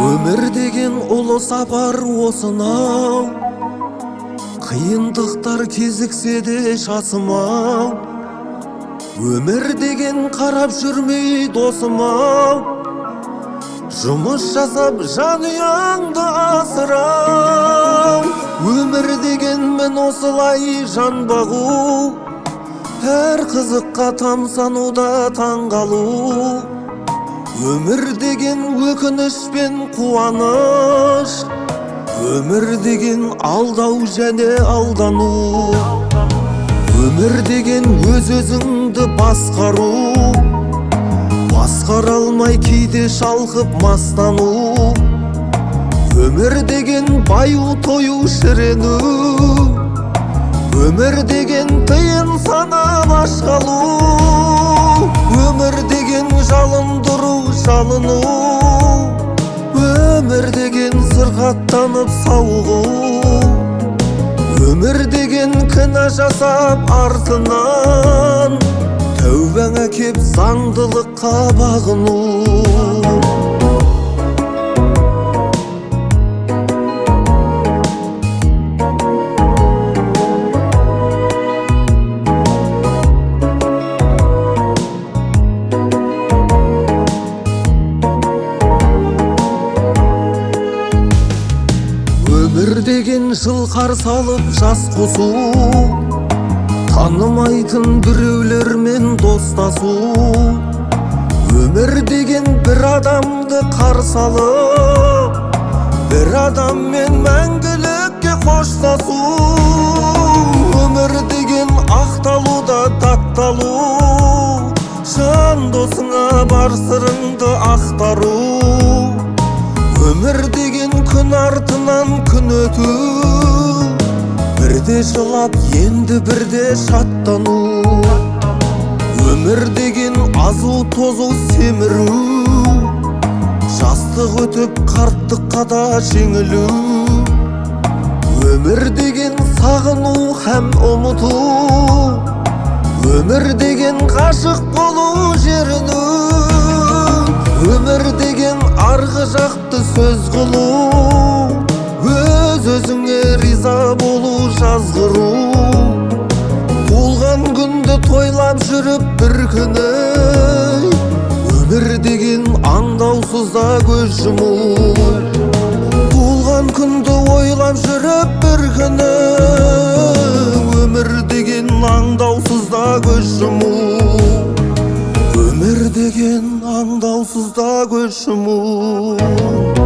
Өмір деген ұлы сапар осынау, қиындықтар кезіксе де шасымау. Өмір деген қарап жүрмей досымау, жұмыс жасап жанұяңды асырау. Өмір деген мен осылай жан бағу, әр қызыққа тамсануда таңғалу. Өмір деген өкініш пен қуаныш, өмір деген алдау және алдану. Өмір деген өз-өзіңді басқару, басқара алмай кейде шалқып мастану. Өмір деген баю тою шірену, өмір деген тиын санап аш қалу. Өмір деген жалындыру, жалыну, өмір деген сырқаттанып сауығу. Өмір деген кінә жасап артынан тәубаңа кеп заңдылыққа бағыну. Өмір деген жылқар салып жас қосу, танымайтын біреулермен достасу. Өмір деген бір адамды қарсы алып, бір адаммен мәңгілікке қоштасу. Өмір деген ақталу да татталу, жан досыңа бар сырыңды ақтару. Өмір деген күн артынан күн өту, бірде жылап енді бірде шаттану. Өмір деген азу тозу семіру, жастық өтіп қарттыққа да жеңілу. Өмір деген сағыну һәм ұмыту, өмір деген ғашық болу жеріну. Өмір деген арғы жақты сөз қылу, өз-өзіңе риза болу жазғыру. Туылған күнді тойлап жүріп бір күні, өмір деген аңдаусызда көз жұму. Туылған күнді ойлап жүріп бір күні, өмір деген аңдаусызда көз жұму. Өмір деген аңдаусызда көз жұму.